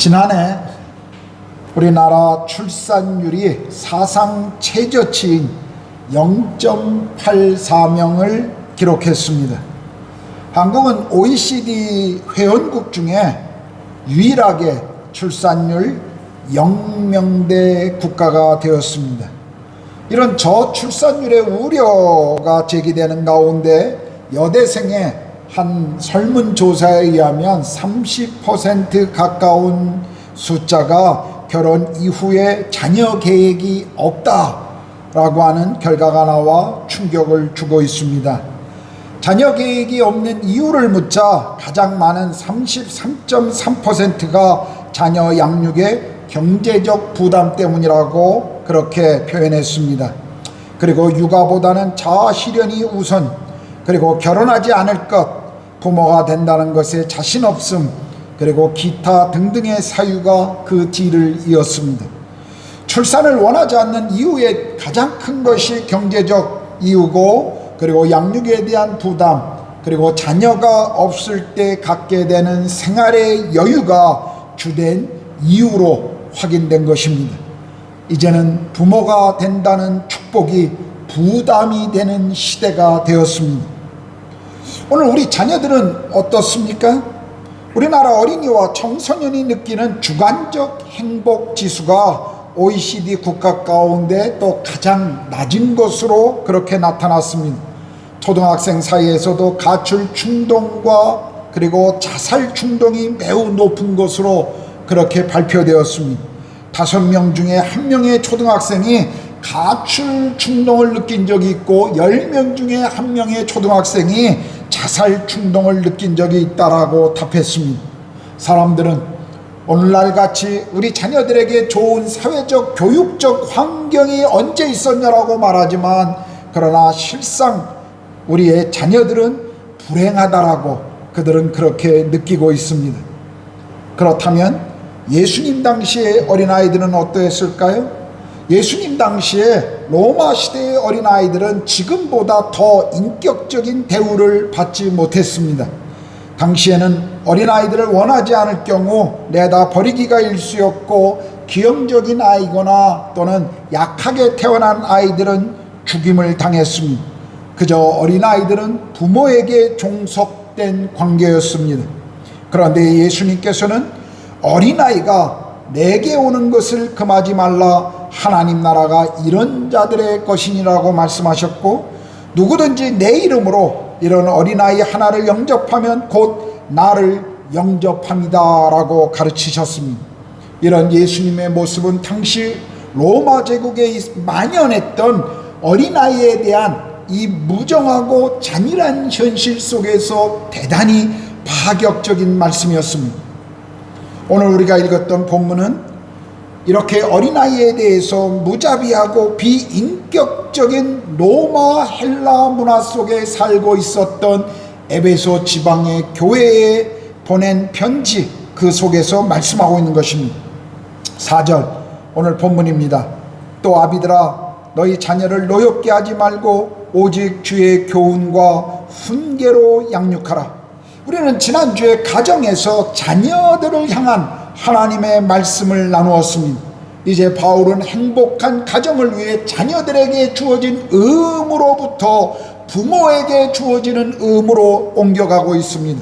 지난해 우리나라 출산율이 사상 최저치인 0.84명을 기록했습니다. 한국은 OECD 회원국 중에 유일하게 출산율 0명대 국가가 되었습니다. 이런 저출산율의 우려가 제기되는 가운데 여대생의 한 설문조사에 의하면 30% 가까운 숫자가 결혼 이후에 자녀 계획이 없다라고 하는 결과가 나와 충격을 주고 있습니다. 자녀 계획이 없는 이유를 묻자 가장 많은 33.3%가 자녀 양육의 경제적 부담 때문이라고 그렇게 표현했습니다. 그리고 육아보다는 자아실현이 우선, 그리고 결혼하지 않을 것, 부모가 된다는 것에 자신 없음, 그리고 기타 등등의 사유가 그 뒤를 이었습니다. 출산을 원하지 않는 이유의 가장 큰 것이 경제적 이유고, 그리고 양육에 대한 부담, 그리고 자녀가 없을 때 갖게 되는 생활의 여유가 주된 이유로 확인된 것입니다. 이제는 부모가 된다는 축복이 부담이 되는 시대가 되었습니다. 오늘 우리 자녀들은 어떻습니까? 우리나라 어린이와 청소년이 느끼는 주관적 행복 지수가 OECD 국가 가운데 또 가장 낮은 것으로 그렇게 나타났습니다. 초등학생 사이에서도 가출 충동과 그리고 자살 충동이 매우 높은 것으로 그렇게 발표되었습니다. 5명 중에 1명의 초등학생이 가출 충동을 느낀 적이 있고 10명 중에 1명의 초등학생이 자살 충동을 느낀 적이 있다라고 답했습니다. 사람들은 오늘날 같이 우리 자녀들에게 좋은 사회적 교육적 환경이 언제 있었냐라고 말하지만, 그러나 실상 우리의 자녀들은 불행하다라고 그들은 그렇게 느끼고 있습니다. 그렇다면 예수님 당시의 어린아이들은 어떠했을까요? 예수님 당시에 로마 시대의 어린아이들은 지금보다 더 인격적인 대우를 받지 못했습니다. 당시에는 어린아이들을 원하지 않을 경우 내다 버리기가 일쑤였고, 기형적인 아이거나 또는 약하게 태어난 아이들은 죽임을 당했습니다. 그저 어린아이들은 부모에게 종속된 관계였습니다. 그런데 예수님께서는 어린아이가 내게 오는 것을 금하지 말라, 하나님 나라가 이런 자들의 것이니라고 말씀하셨고, 누구든지 내 이름으로 이런 어린아이 하나를 영접하면 곧 나를 영접합니다 라고 가르치셨습니다. 이런 예수님의 모습은 당시 로마 제국에 만연했던 어린아이에 대한 이 무정하고 잔인한 현실 속에서 대단히 파격적인 말씀이었습니다. 오늘 우리가 읽었던 본문은 이렇게 어린아이에 대해서 무자비하고 비인격적인 로마 헬라 문화 속에 살고 있었던 에베소 지방의 교회에 보낸 편지, 그 속에서 말씀하고 있는 것입니다. 4절 오늘 본문입니다. 또 아비들아, 너희 자녀를 노엽게 하지 말고 오직 주의 교훈과 훈계로 양육하라. 우리는 지난주에 가정에서 자녀들을 향한 하나님의 말씀을 나누었습니다. 이제 바울은 행복한 가정을 위해 자녀들에게 주어진 의무로부터 부모에게 주어지는 의무로 옮겨가고 있습니다.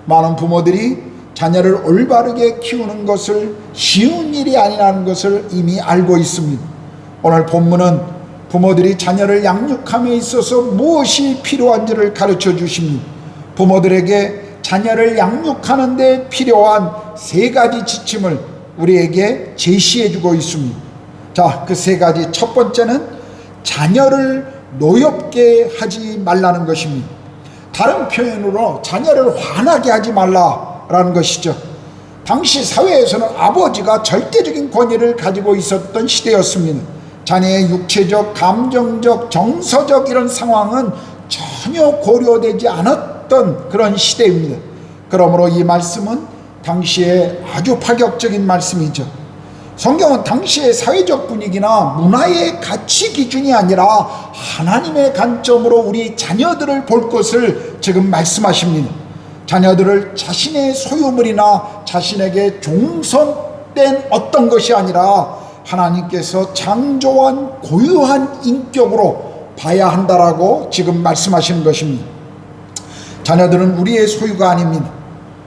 많은 부모들이 자녀를 올바르게 키우는 것을 쉬운 일이 아니라는 것을 이미 알고 있습니다. 오늘 본문은 부모들이 자녀를 양육함에 있어서 무엇이 필요한지를 가르쳐 주십니다. 부모들에게 자녀를 양육하는 데 필요한 3가지 지침을 우리에게 제시해 주고 있습니다. 자, 그 3가지, 첫 번째는 자녀를 노엽게 하지 말라는 것입니다. 다른 표현으로 자녀를 화나게 하지 말라라는 것이죠. 당시 사회에서는 아버지가 절대적인 권위를 가지고 있었던 시대였습니다. 자녀의 육체적, 감정적, 정서적 이런 상황은 전혀 고려되지 않았던 그런 시대입니다. 그러므로 이 말씀은 당시에 아주 파격적인 말씀이죠. 성경은 당시의 사회적 분위기나 문화의 가치 기준이 아니라 하나님의 관점으로 우리 자녀들을 볼 것을 지금 말씀하십니다. 자녀들을 자신의 소유물이나 자신에게 종속된 어떤 것이 아니라 하나님께서 창조한 고유한 인격으로 봐야 한다라고 지금 말씀하시는 것입니다. 자녀들은 우리의 소유가 아닙니다.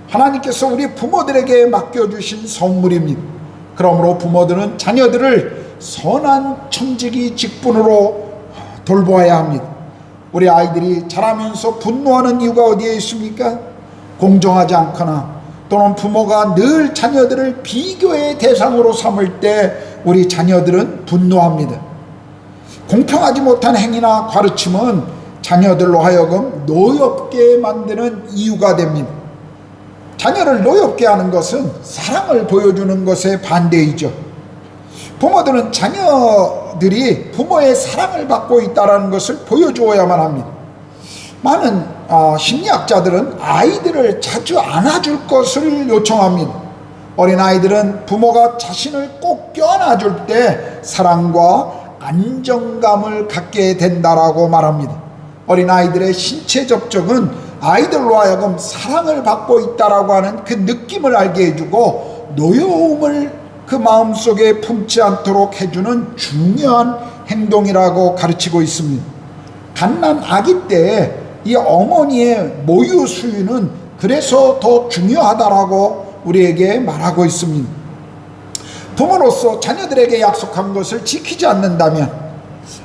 하나님께서 우리 부모들에게 맡겨주신 선물입니다. 그러므로 부모들은 자녀들을 선한 청지기 직분으로 돌보아야 합니다. 우리 아이들이 자라면서 분노하는 이유가 어디에 있습니까? 공정하지 않거나 또는 부모가 늘 자녀들을 비교의 대상으로 삼을 때 우리 자녀들은 분노합니다. 공평하지 못한 행위나 가르침은 자녀들로 하여금 노엽게 만드는 이유가 됩니다. 자녀를 노엽게 하는 것은 사랑을 보여주는 것의 반대이죠. 부모들은 자녀들이 부모의 사랑을 받고 있다는 것을 보여주어야만 합니다. 많은 심리학자들은 아이들을 자주 안아줄 것을 요청합니다. 어린아이들은 부모가 자신을 꼭 껴안아줄 때 사랑과 안정감을 갖게 된다라고 말합니다. 어린아이들의 신체 접촉은 아이들로 하여금 사랑을 받고 있다라고 하는 그 느낌을 알게 해주고 노여움을 그 마음속에 품지 않도록 해주는 중요한 행동이라고 가르치고 있습니다. 갓난 아기 때 이 어머니의 모유 수유는 그래서 더 중요하다라고 우리에게 말하고 있습니다. 부모로서 자녀들에게 약속한 것을 지키지 않는다면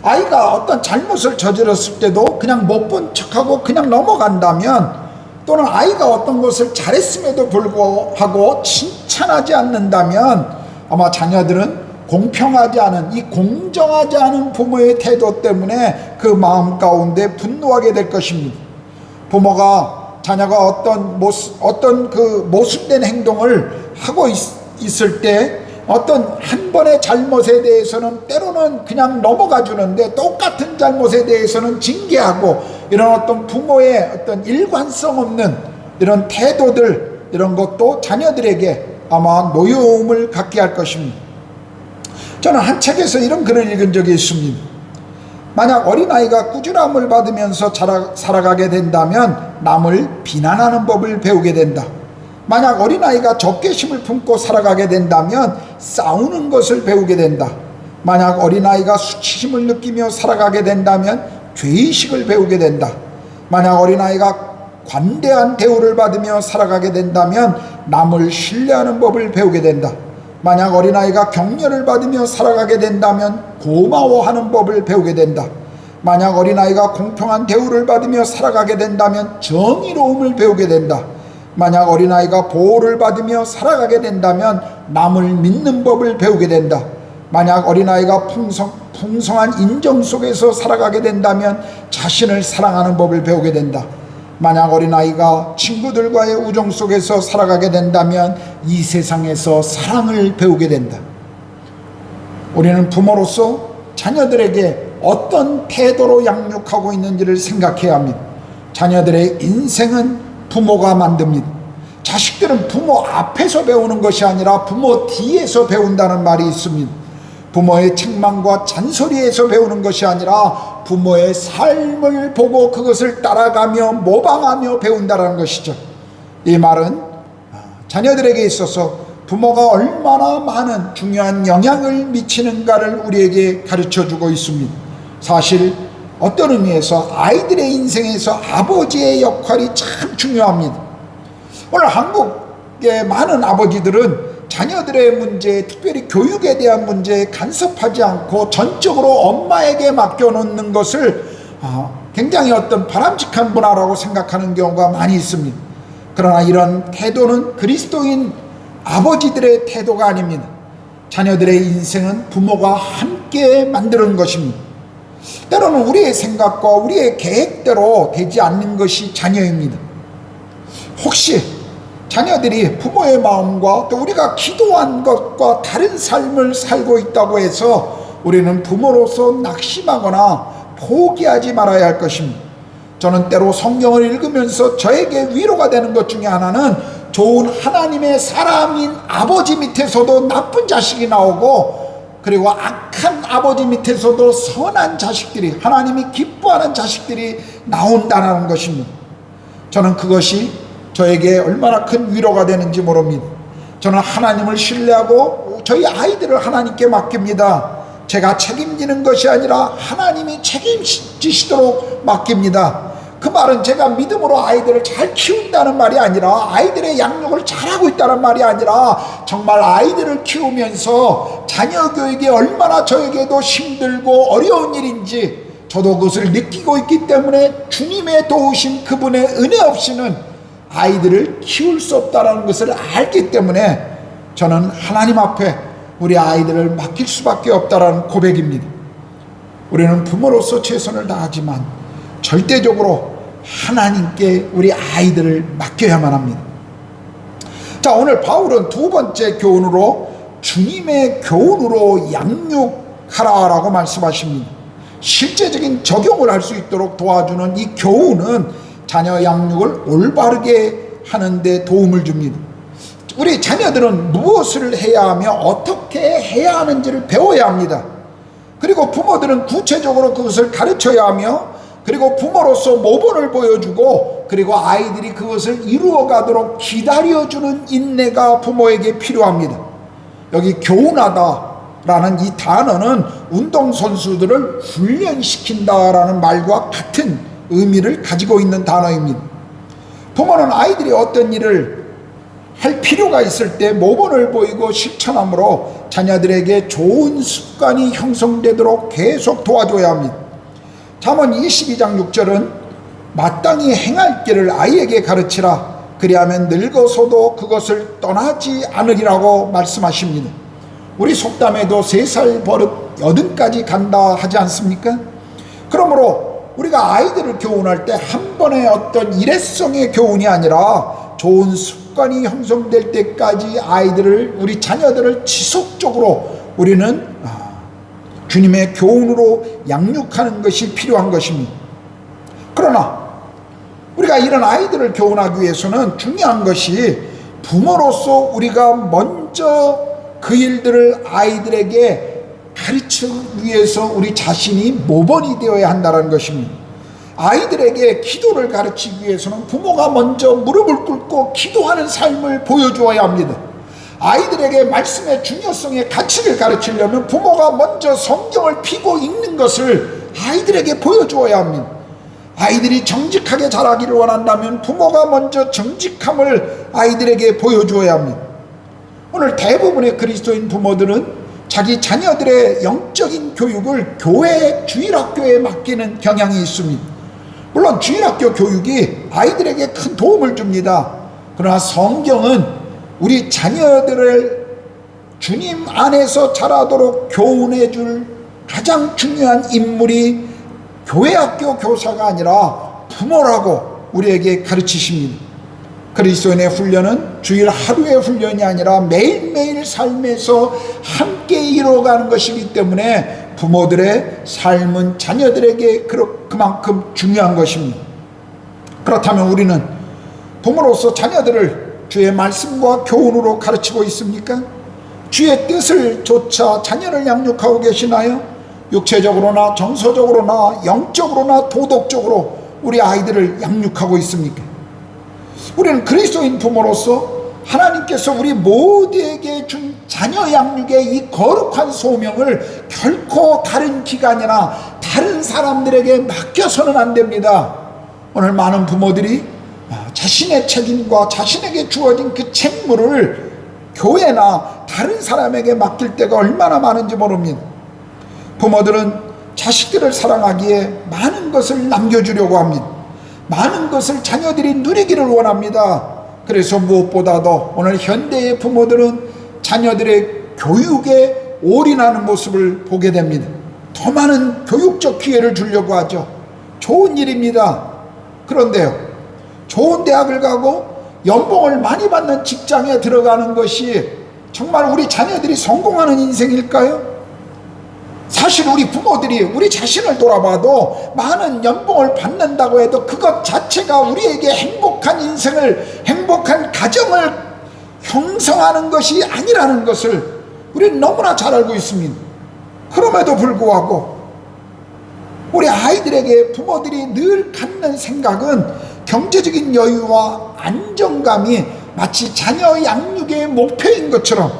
아이가 어떤 잘못을 저질렀을 때도 그냥 못 본 척하고 그냥 넘어간다면 또는 아이가 어떤 것을 잘했음에도 불구하고 칭찬하지 않는다면 아마 자녀들은 공평하지 않은 이 공정하지 않은 부모의 태도 때문에 그 마음 가운데 분노하게 될 것입니다. 부모가 자녀가 어떤 그 모순된 행동을 하고 있을 때 어떤 한 번의 잘못에 대해서는 때로는 그냥 넘어가 주는데 똑같은 잘못에 대해서는 징계하고 이런 어떤 부모의 어떤 일관성 없는 이런 태도들 이런 것도 자녀들에게 아마 노여움을 갖게 할 것입니다. 저는 한 책에서 이런 글을 읽은 적이 있습니다. 만약 어린아이가 꾸준함을 받으면서 살아가게 된다면 남을 비난하는 법을 배우게 된다. 만약 어린아이가 적개심을 품고 살아가게 된다면 싸우는 것을 배우게 된다. 만약 어린아이가 수치심을 느끼며 살아가게 된다면 죄의식을 배우게 된다. 만약 어린아이가 관대한 대우를 받으며 살아가게 된다면 남을 신뢰하는 법을 배우게 된다. 만약 어린아이가 격려를 받으며 살아가게 된다면 고마워하는 법을 배우게 된다. 만약 어린아이가 공평한 대우를 받으며 살아가게 된다면 정의로움을 배우게 된다. 만약 어린아이가 보호를 받으며 살아가게 된다면 남을 믿는 법을 배우게 된다. 만약 어린아이가 풍성한 인정 속에서 살아가게 된다면 자신을 사랑하는 법을 배우게 된다. 만약 어린아이가 친구들과의 우정 속에서 살아가게 된다면 이 세상에서 사랑을 배우게 된다. 우리는 부모로서 자녀들에게 어떤 태도로 양육하고 있는지를 생각해야 합니다. 자녀들의 인생은 부모가 만듭니다. 자식들은 부모 앞에서 배우는 것이 아니라 부모 뒤에서 배운다는 말이 있습니다. 부모의 책망과 잔소리에서 배우는 것이 아니라 부모의 삶을 보고 그것을 따라가며 모방하며 배운다는 것이죠. 이 말은 자녀들에게 있어서 부모가 얼마나 많은 중요한 영향을 미치는가를 우리에게 가르쳐주고 있습니다. 사실 어떤 의미에서 아이들의 인생에서 아버지의 역할이 참 중요합니다. 오늘 한국의 많은 아버지들은 자녀들의 문제, 특별히 교육에 대한 문제에 간섭하지 않고 전적으로 엄마에게 맡겨놓는 것을 굉장히 어떤 바람직한 문화라고 생각하는 경우가 많이 있습니다. 그러나 이런 태도는 그리스도인 아버지들의 태도가 아닙니다. 자녀들의 인생은 부모가 함께 만드는 것입니다. 때로는 우리의 생각과 우리의 계획대로 되지 않는 것이 자녀입니다. 혹시 자녀들이 부모의 마음과 또 우리가 기도한 것과 다른 삶을 살고 있다고 해서 우리는 부모로서 낙심하거나 포기하지 말아야 할 것입니다. 저는 때로 성경을 읽으면서 저에게 위로가 되는 것 중에 하나는 좋은 하나님의 사람인 아버지 밑에서도 나쁜 자식이 나오고 그리고 악한 아버지 밑에서도 선한 자식들이 하나님이 기뻐하는 자식들이 나온다는 것입니다. 저는 그것이 저에게 얼마나 큰 위로가 되는지 모릅니다. 저는 하나님을 신뢰하고 저희 아이들을 하나님께 맡깁니다. 제가 책임지는 것이 아니라 하나님이 책임지시도록 맡깁니다. 그 말은 제가 믿음으로 아이들을 잘 키운다는 말이 아니라, 아이들의 양육을 잘하고 있다는 말이 아니라, 정말 아이들을 키우면서 자녀 교육이 얼마나 저에게도 힘들고 어려운 일인지 저도 그것을 느끼고 있기 때문에 주님의 도우심, 그분의 은혜 없이는 아이들을 키울 수 없다는 것을 알기 때문에 저는 하나님 앞에 우리 아이들을 맡길 수밖에 없다는 고백입니다. 우리는 부모로서 최선을 다하지만 절대적으로 하나님께 우리 아이들을 맡겨야만 합니다. 자, 오늘 바울은 두 번째 교훈으로 주님의 교훈으로 양육하라라고 말씀하십니다. 실제적인 적용을 할 수 있도록 도와주는 이 교훈은 자녀 양육을 올바르게 하는 데 도움을 줍니다. 우리 자녀들은 무엇을 해야 하며 어떻게 해야 하는지를 배워야 합니다. 그리고 부모들은 구체적으로 그것을 가르쳐야 하며, 그리고 부모로서 모범을 보여주고, 그리고 아이들이 그것을 이루어가도록 기다려주는 인내가 부모에게 필요합니다. 여기 교훈하다라는 이 단어는 운동선수들을 훈련시킨다라는 말과 같은 의미를 가지고 있는 단어입니다. 부모는 아이들이 어떤 일을 할 필요가 있을 때 모범을 보이고 실천함으로 자녀들에게 좋은 습관이 형성되도록 계속 도와줘야 합니다. 잠언 22장 6절은 마땅히 행할 길을 아이에게 가르치라, 그리하면 늙어서도 그것을 떠나지 않으리라고 말씀하십니다. 우리 속담에도 3살 버릇 80까지 간다 하지 않습니까? 그러므로 우리가 아이들을 교훈할 때 한 번의 어떤 일회성의 교훈이 아니라 좋은 습관이 형성될 때까지 아이들을, 우리 자녀들을 지속적으로 우리는 주님의 교훈으로 양육하는 것이 필요한 것입니다. 그러나 우리가 이런 아이들을 교훈하기 위해서는 중요한 것이 부모로서 우리가 먼저 그 일들을 아이들에게 가르치기 위해서 우리 자신이 모범이 되어야 한다는 것입니다. 아이들에게 기도를 가르치기 위해서는 부모가 먼저 무릎을 꿇고 기도하는 삶을 보여주어야 합니다. 아이들에게 말씀의 중요성의 가치를 가르치려면 부모가 먼저 성경을 펴고 읽는 것을 아이들에게 보여주어야 합니다. 아이들이 정직하게 자라기를 원한다면 부모가 먼저 정직함을 아이들에게 보여주어야 합니다. 오늘 대부분의 그리스도인 부모들은 자기 자녀들의 영적인 교육을 교회 주일학교에 맡기는 경향이 있습니다. 물론 주일학교 교육이 아이들에게 큰 도움을 줍니다. 그러나 성경은 우리 자녀들을 주님 안에서 자라도록 교훈해 줄 가장 중요한 인물이 교회학교 교사가 아니라 부모라고 우리에게 가르치십니다. 그리스도인의 훈련은 주일 하루의 훈련이 아니라 매일매일 삶에서 함께 이루어가는 것이기 때문에 부모들의 삶은 자녀들에게 그만큼 중요한 것입니다. 그렇다면 우리는 부모로서 자녀들을 주의 말씀과 교훈으로 가르치고 있습니까? 주의 뜻을 좇아 자녀를 양육하고 계시나요? 육체적으로나 정서적으로나 영적으로나 도덕적으로 우리 아이들을 양육하고 있습니까? 우리는 그리스도인 부모로서 하나님께서 우리 모두에게 준 자녀 양육의 이 거룩한 소명을 결코 다른 기관이나 다른 사람들에게 맡겨서는 안 됩니다. 오늘 많은 부모들이 자신의 책임과 자신에게 주어진 그 책무를 교회나 다른 사람에게 맡길 때가 얼마나 많은지 모릅니다. 부모들은 자식들을 사랑하기에 많은 것을 남겨주려고 합니다. 많은 것을 자녀들이 누리기를 원합니다. 그래서 무엇보다도 오늘 현대의 부모들은 자녀들의 교육에 올인하는 모습을 보게 됩니다. 더 많은 교육적 기회를 주려고 하죠. 좋은 일입니다. 그런데요, 좋은 대학을 가고 연봉을 많이 받는 직장에 들어가는 것이 정말 우리 자녀들이 성공하는 인생일까요? 사실 우리 부모들이 우리 자신을 돌아봐도 많은 연봉을 받는다고 해도 그것 자체가 우리에게 행복한 인생을, 행복한 가정을 형성하는 것이 아니라는 것을 우리는 너무나 잘 알고 있습니다. 그럼에도 불구하고 우리 아이들에게 부모들이 늘 갖는 생각은 경제적인 여유와 안정감이 마치 자녀 양육의 목표인 것처럼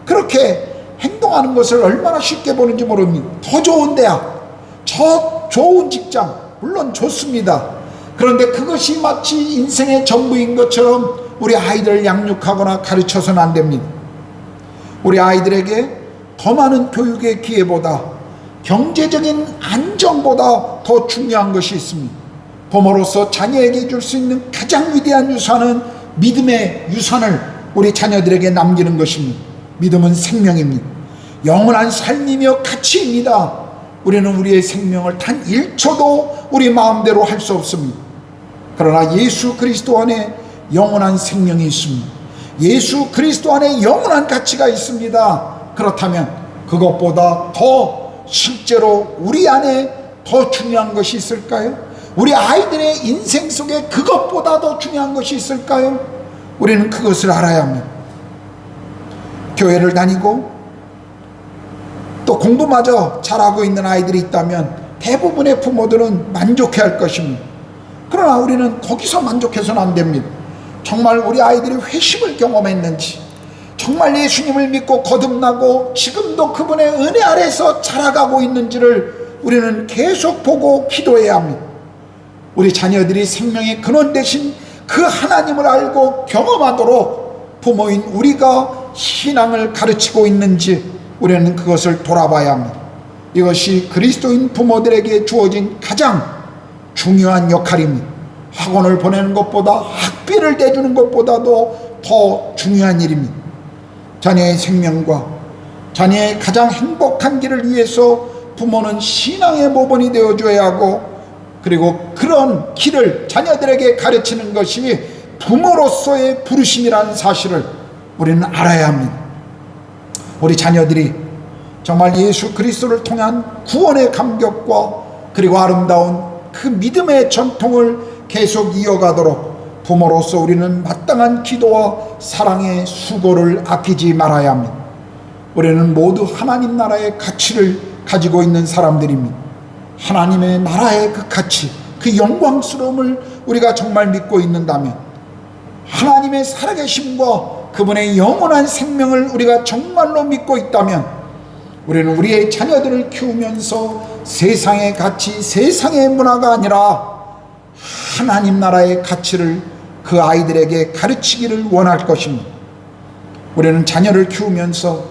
그렇게 행동하는 것을 얼마나 쉽게 보는지 모릅니다. 더 좋은 대학, 저 좋은 직장, 물론 좋습니다. 그런데 그것이 마치 인생의 전부인 것처럼 우리 아이들을 양육하거나 가르쳐서는 안 됩니다. 우리 아이들에게 더 많은 교육의 기회보다 경제적인 안정보다 더 중요한 것이 있습니다. 부모로서 자녀에게 줄 수 있는 가장 위대한 유산은 믿음의 유산을 우리 자녀들에게 남기는 것입니다. 믿음은 생명입니다. 영원한 삶이며 가치입니다. 우리는 우리의 생명을 단 1초도 우리 마음대로 할 수 없습니다. 그러나 예수 그리스도 안에 영원한 생명이 있습니다. 예수 그리스도 안에 영원한 가치가 있습니다. 그렇다면 그것보다 더 실제로 우리 안에 더 중요한 것이 있을까요? 우리 아이들의 인생 속에 그것보다 더 중요한 것이 있을까요? 우리는 그것을 알아야 합니다. 교회를 다니고 또 공부마저 잘하고 있는 아이들이 있다면 대부분의 부모들은 만족해야 할 것입니다. 그러나 우리는 거기서 만족해서는 안 됩니다. 정말 우리 아이들이 회심을 경험했는지, 정말 예수님을 믿고 거듭나고 지금도 그분의 은혜 아래서 자라가고 있는지를 우리는 계속 보고 기도해야 합니다. 우리 자녀들이 생명의 근원 되신 그 하나님을 알고 경험하도록 부모인 우리가 신앙을 가르치고 있는지 우리는 그것을 돌아봐야 합니다. 이것이 그리스도인 부모들에게 주어진 가장 중요한 역할입니다. 학원을 보내는 것보다, 학비를 내주는 것보다도 더 중요한 일입니다. 자녀의 생명과 자녀의 가장 행복한 길을 위해서 부모는 신앙의 모범이 되어줘야 하고, 그리고 그런 길을 자녀들에게 가르치는 것이 부모로서의 부르심이라는 사실을 우리는 알아야 합니다. 우리 자녀들이 정말 예수 그리스도를 통한 구원의 감격과 그리고 아름다운 그 믿음의 전통을 계속 이어가도록 부모로서 우리는 마땅한 기도와 사랑의 수고를 아끼지 말아야 합니다. 우리는 모두 하나님 나라의 가치를 가지고 있는 사람들입니다. 하나님의 나라의 그 가치, 그 영광스러움을 우리가 정말 믿고 있는다면, 하나님의 살아계심과 그분의 영원한 생명을 우리가 정말로 믿고 있다면, 우리는 우리의 자녀들을 키우면서 세상의 가치, 세상의 문화가 아니라 하나님 나라의 가치를 그 아이들에게 가르치기를 원할 것입니다. 우리는 자녀를 키우면서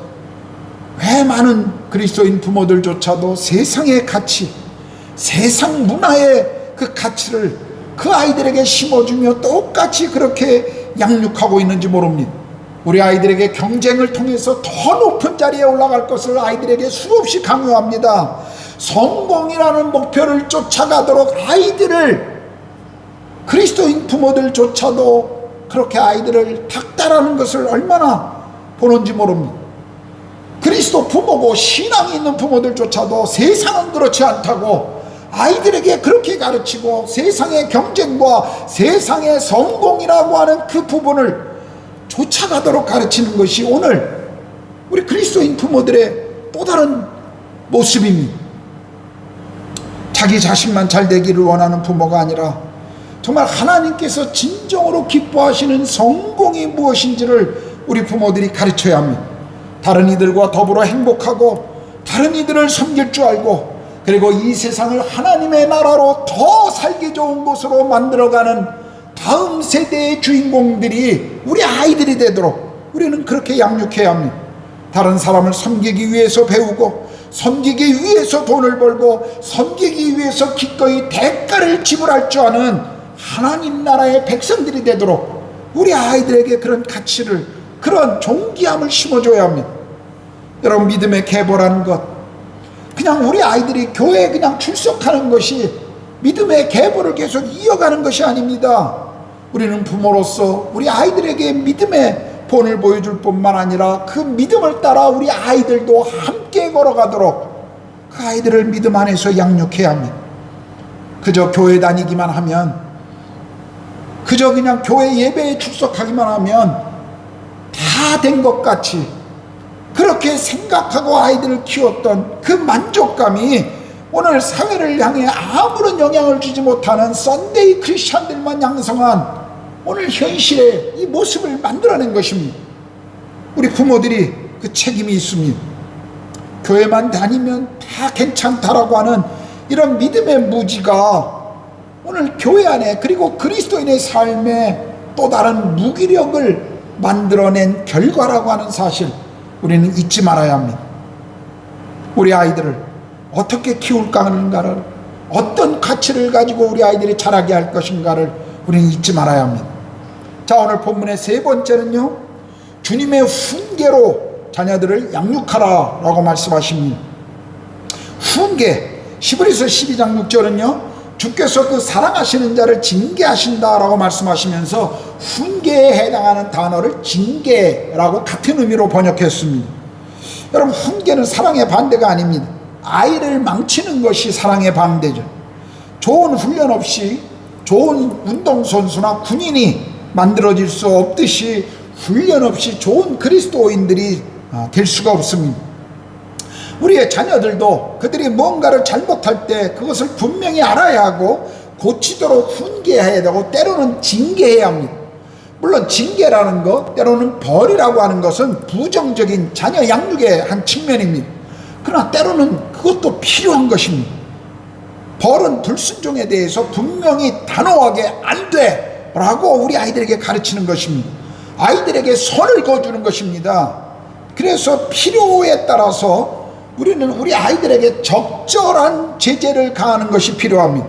왜 많은 그리스도인 부모들조차도 세상의 가치, 세상 문화의 그 가치를 그 아이들에게 심어주며 똑같이 그렇게 양육하고 있는지 모릅니다. 우리 아이들에게 경쟁을 통해서 더 높은 자리에 올라갈 것을 아이들에게 수없이 강요합니다. 성공이라는 목표를 쫓아가도록 아이들을, 그리스도인 부모들조차도 그렇게 아이들을 닥달하는 것을 얼마나 보는지 모릅니다. 그리스도 부모고 신앙이 있는 부모들조차도 세상은 그렇지 않다고 아이들에게 그렇게 가르치고, 세상의 경쟁과 세상의 성공이라고 하는 그 부분을 쫓아가도록 가르치는 것이 오늘 우리 그리스도인 부모들의 또 다른 모습입니다. 자기 자신만 잘 되기를 원하는 부모가 아니라 정말 하나님께서 진정으로 기뻐하시는 성공이 무엇인지를 우리 부모들이 가르쳐야 합니다. 다른 이들과 더불어 행복하고 다른 이들을 섬길 줄 알고, 그리고 이 세상을 하나님의 나라로 더 살기 좋은 곳으로 만들어가는 다음 세대의 주인공들이 우리 아이들이 되도록 우리는 그렇게 양육해야 합니다. 다른 사람을 섬기기 위해서 배우고, 섬기기 위해서 돈을 벌고, 섬기기 위해서 기꺼이 대가를 지불할 줄 아는 하나님 나라의 백성들이 되도록 우리 아이들에게 그런 가치를, 그런 존귀함을 심어줘야 합니다. 여러분, 믿음의 계보라는 것, 그냥 우리 아이들이 교회에 그냥 출석하는 것이 믿음의 계보를 계속 이어가는 것이 아닙니다. 우리는 부모로서 우리 아이들에게 믿음의 본을 보여줄 뿐만 아니라 그 믿음을 따라 우리 아이들도 함께 걸어가도록 그 아이들을 믿음 안에서 양육해야 합니다. 그저 교회 다니기만 하면, 그저 그냥 교회 예배에 출석하기만 하면 다 된 것 같이 그렇게 생각하고 아이들을 키웠던 그 만족감이 오늘 사회를 향해 아무런 영향을 주지 못하는 썬데이 크리스찬들만 양성한 오늘 현실의 이 모습을 만들어낸 것입니다. 우리 부모들이 그 책임이 있습니다. 교회만 다니면 다 괜찮다라고 하는 이런 믿음의 무지가 오늘 교회 안에 그리고 그리스도인의 삶에 또 다른 무기력을 만들어낸 결과라고 하는 사실, 우리는 잊지 말아야 합니다. 우리 아이들을 어떻게 키울까 하는가를, 어떤 가치를 가지고 우리 아이들이 자라게 할 것인가를 우리는 잊지 말아야 합니다. 자, 오늘 본문의 세 번째는요, 주님의 훈계로 자녀들을 양육하라 라고 말씀하십니다. 훈계, 히브리서 12장 6절은요 주께서 그 사랑하시는 자를 징계하신다 라고 말씀하시면서 훈계에 해당하는 단어를 징계라고 같은 의미로 번역했습니다. 여러분, 훈계는 사랑의 반대가 아닙니다. 아이를 망치는 것이 사랑의 반대죠. 좋은 훈련 없이 좋은 운동선수나 군인이 만들어질 수 없듯이 훈련 없이 좋은 그리스도인들이 될 수가 없습니다. 우리의 자녀들도 그들이 뭔가를 잘못할 때 그것을 분명히 알아야 하고 고치도록 훈계해야 되고 때로는 징계해야 합니다. 물론 징계라는 것, 때로는 벌이라고 하는 것은 부정적인 자녀 양육의 한 측면입니다. 그러나 때로는 그것도 필요한 것입니다. 벌은 불순종에 대해서 분명히 단호하게 안 돼 라고 우리 아이들에게 가르치는 것입니다. 아이들에게 선을 그어주는 것입니다. 그래서 필요에 따라서 우리는 우리 아이들에게 적절한 제재를 가하는 것이 필요합니다.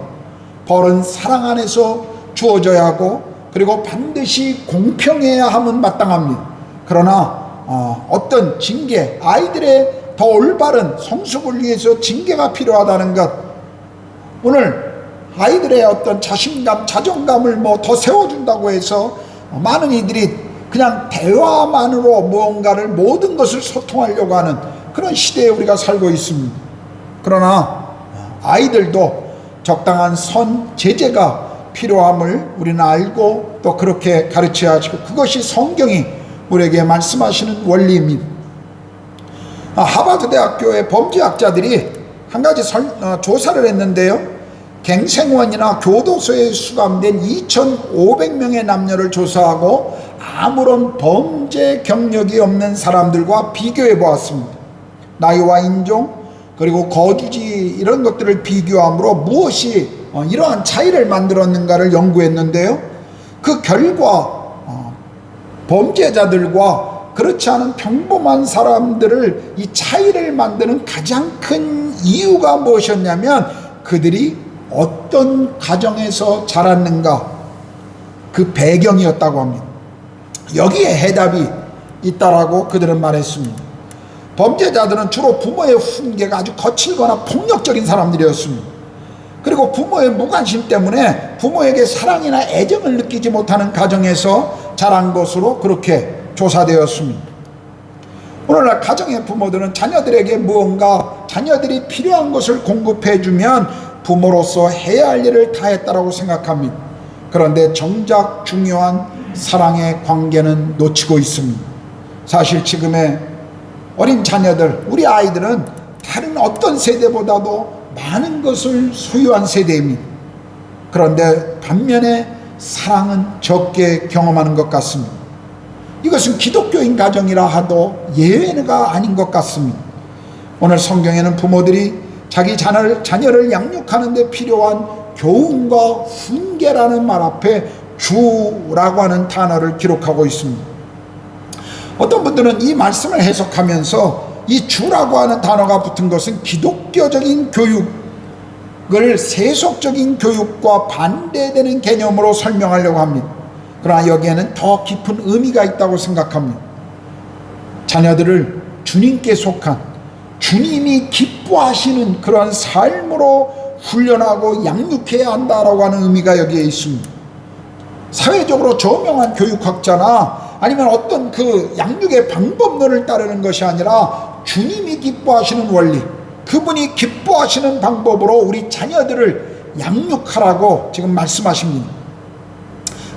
벌은 사랑 안에서 주어져야 하고 그리고 반드시 공평해야 함은 마땅합니다. 그러나 어떤 징계, 아이들의 더 올바른 성숙을 위해서 징계가 필요하다는 것, 오늘 아이들의 어떤 자신감, 자존감을 더 세워준다고 해서 많은 이들이 그냥 대화만으로 무언가를, 모든 것을 소통하려고 하는 그런 시대에 우리가 살고 있습니다. 그러나 아이들도 적당한 선, 제재가 필요함을 우리는 알고 또 그렇게 가르쳐야 하시고, 그것이 성경이 우리에게 말씀하시는 원리입니다. 하버드 대학교의 범죄학자들이 한 가지 조사를 했는데요, 갱생원이나 교도소에 수감된 2,500명의 남녀를 조사하고 아무런 범죄 경력이 없는 사람들과 비교해 보았습니다. 나이와 인종 그리고 거주지 이런 것들을 비교함으로 무엇이 이러한 차이를 만들었는가를 연구했는데요, 그 결과 범죄자들과 그렇지 않은 평범한 사람들을 이 차이를 만드는 가장 큰 이유가 무엇이었냐면 그들이 어떤 가정에서 자랐는가, 그 배경이었다고 합니다. 여기에 해답이 있다라고 그들은 말했습니다. 범죄자들은 주로 부모의 훈계가 아주 거칠거나 폭력적인 사람들이었습니다. 그리고 부모의 무관심 때문에 부모에게 사랑이나 애정을 느끼지 못하는 가정에서 자란 것으로 그렇게 조사되었습니다. 오늘날 가정의 부모들은 자녀들에게 무언가 자녀들이 필요한 것을 공급해주면 부모로서 해야 할 일을 다 했다라고 생각합니다. 그런데 정작 중요한 사랑의 관계는 놓치고 있습니다. 사실 지금의 어린 자녀들, 우리 아이들은 다른 어떤 세대보다도 많은 것을 소유한 세대입니다. 그런데 반면에 사랑은 적게 경험하는 것 같습니다. 이것은 기독교인 가정이라 하도 예외가 아닌 것 같습니다. 오늘 성경에는 부모들이 자기 자녀를 양육하는 데 필요한 교훈과 훈계라는 말 앞에 주라고 하는 단어를 기록하고 있습니다. 어떤 분들은 이 말씀을 해석하면서 이 주라고 하는 단어가 붙은 것은 기독교적인 교육을 세속적인 교육과 반대되는 개념으로 설명하려고 합니다. 그러나 여기에는 더 깊은 의미가 있다고 생각합니다. 자녀들을 주님께 속한, 주님이 기뻐하시는 그런 삶으로 훈련하고 양육해야 한다라고 하는 의미가 여기에 있습니다. 사회적으로 저명한 교육학자나 아니면 어떤 그 양육의 방법론을 따르는 것이 아니라 주님이 기뻐하시는 원리, 그분이 기뻐하시는 방법으로 우리 자녀들을 양육하라고 지금 말씀하십니다.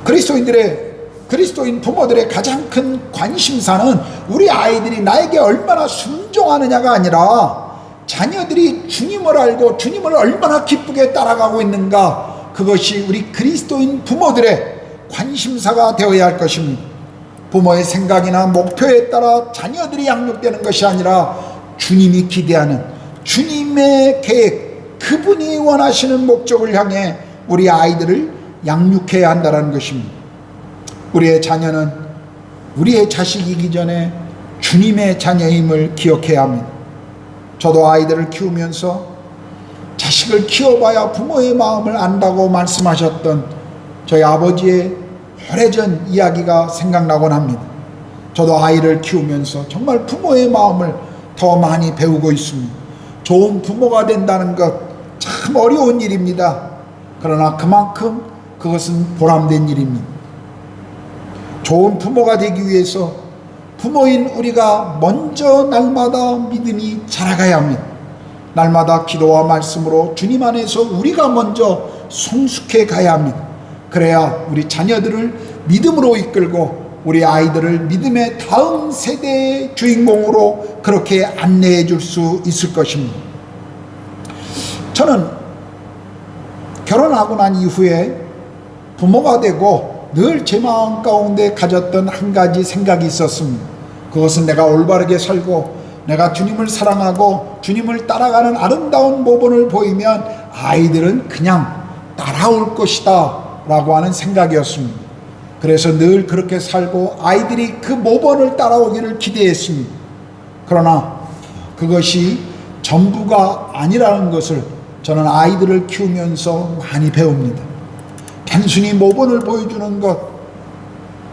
그리스도인 부모들의 가장 큰 관심사는 우리 아이들이 나에게 얼마나 순종하느냐가 아니라 자녀들이 주님을 알고 주님을 얼마나 기쁘게 따라가고 있는가, 그것이 우리 그리스도인 부모들의 관심사가 되어야 할 것입니다. 부모의 생각이나 목표에 따라 자녀들이 양육되는 것이 아니라 주님이 기대하는 주님의 계획, 그분이 원하시는 목적을 향해 우리 아이들을 양육해야 한다는 것입니다. 우리의 자녀는 우리의 자식이기 전에 주님의 자녀임을 기억해야 합니다. 저도 아이들을 키우면서 자식을 키워봐야 부모의 마음을 안다고 말씀하셨던 저희 아버지의 오래전 이야기가 생각나곤 합니다. 저도 아이를 키우면서 정말 부모의 마음을 더 많이 배우고 있습니다. 좋은 부모가 된다는 것 참 어려운 일입니다. 그러나 그만큼 그것은 보람된 일입니다. 좋은 부모가 되기 위해서 부모인 우리가 먼저 날마다 믿음이 자라가야 합니다. 날마다 기도와 말씀으로 주님 안에서 우리가 먼저 성숙해 가야 합니다. 그래야 우리 자녀들을 믿음으로 이끌고 우리 아이들을 믿음의 다음 세대의 주인공으로 그렇게 안내해 줄 수 있을 것입니다. 저는 결혼하고 난 이후에 부모가 되고 늘 제 마음 가운데 가졌던 한 가지 생각이 있었습니다. 그것은 내가 올바르게 살고 내가 주님을 사랑하고 주님을 따라가는 아름다운 모범을 보이면 아이들은 그냥 따라올 것이다 라고 하는 생각이었습니다. 그래서 늘 그렇게 살고 아이들이 그 모범을 따라오기를 기대했습니다. 그러나 그것이 전부가 아니라는 것을 저는 아이들을 키우면서 많이 배웁니다. 단순히 모범을 보여주는 것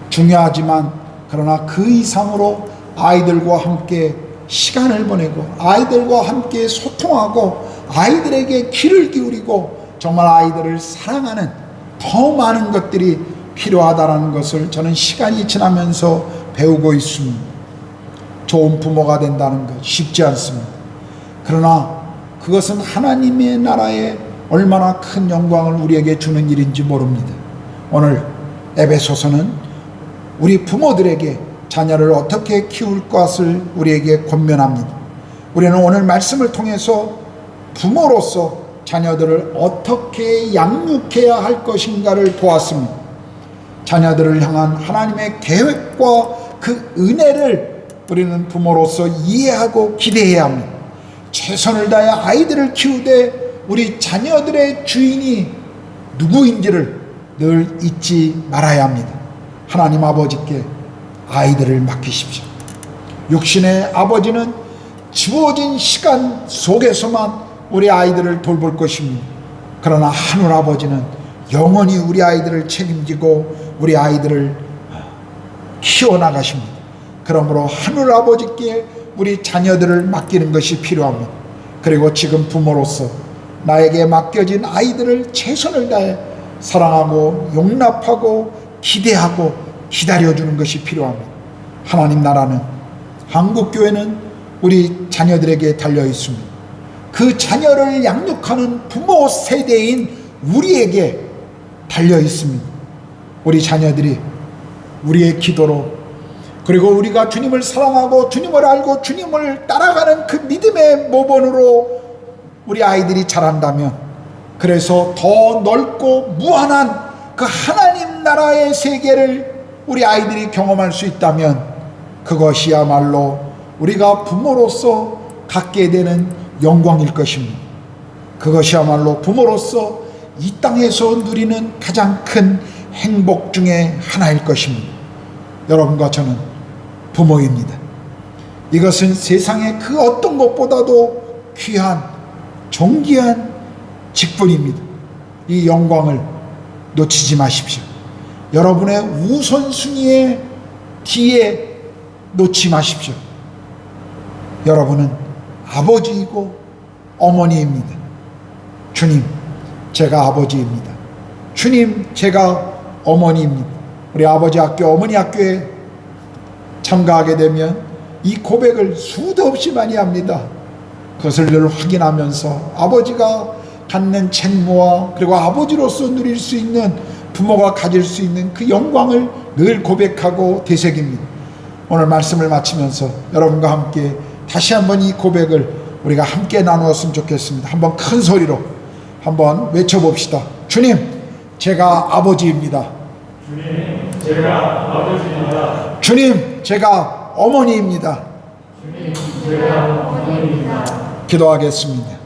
중요하지만 그러나 그 이상으로 아이들과 함께 시간을 보내고 아이들과 함께 소통하고 아이들에게 귀를 기울이고 정말 아이들을 사랑하는 더 많은 것들이 필요하다는 것을 저는 시간이 지나면서 배우고 있습니다. 좋은 부모가 된다는 것 쉽지 않습니다. 그러나 그것은 하나님의 나라에 얼마나 큰 영광을 우리에게 주는 일인지 모릅니다. 오늘 에베소서는 우리 부모들에게 자녀를 어떻게 키울 것을 우리에게 권면합니다. 우리는 오늘 말씀을 통해서 부모로서 자녀들을 어떻게 양육해야 할 것인가를 보았습니다. 자녀들을 향한 하나님의 계획과 그 은혜를 우리는 부모로서 이해하고 기대해야 합니다. 최선을 다해 아이들을 키우되 우리 자녀들의 주인이 누구인지를 늘 잊지 말아야 합니다. 하나님 아버지께 아이들을 맡기십시오. 육신의 아버지는 주어진 시간 속에서만 우리 아이들을 돌볼 것입니다. 그러나 하늘 아버지는 영원히 우리 아이들을 책임지고 우리 아이들을 키워나가십니다. 그러므로 하늘 아버지께 우리 자녀들을 맡기는 것이 필요합니다. 그리고 지금 부모로서 나에게 맡겨진 아이들을 최선을 다해 사랑하고 용납하고 기대하고 기다려주는 것이 필요합니다. 하나님 나라는, 한국교회는 우리 자녀들에게 달려 있습니다. 그 자녀를 양육하는 부모 세대인 우리에게 달려 있습니다. 우리 자녀들이 우리의 기도로, 그리고 우리가 주님을 사랑하고 주님을 알고 주님을 따라가는 그 믿음의 모범으로 우리 아이들이 자란다면, 그래서 더 넓고 무한한 그 하나님 나라의 세계를 우리 아이들이 경험할 수 있다면 그것이야말로 우리가 부모로서 갖게 되는 영광일 것입니다. 그것이야말로 부모로서 이 땅에서 누리는 가장 큰 행복 중에 하나일 것입니다. 여러분과 저는 부모입니다. 이것은 세상의 그 어떤 것보다도 귀한 존귀한 직분입니다. 이 영광을 놓치지 마십시오. 여러분의 우선순위의 뒤에 놓지 마십시오. 여러분은 아버지이고 어머니입니다. 주님, 제가 아버지입니다. 주님, 제가 어머니입니다. 우리 아버지 학교, 어머니 학교에 참가하게 되면 이 고백을 수도 없이 많이 합니다. 그것을 늘 확인하면서 아버지가 갖는 책무와 그리고 아버지로서 누릴 수 있는, 부모가 가질 수 있는 그 영광을 늘 고백하고 되새깁니다. 오늘 말씀을 마치면서 여러분과 함께 다시 한번 이 고백을 우리가 함께 나누었으면 좋겠습니다. 한번 큰 소리로 한번 외쳐봅시다. 주님, 제가 아버지입니다. 주님, 제가 아버지입니다. 주님, 제가 어머니입니다. 주님, 제가 어머니입니다. 기도하겠습니다.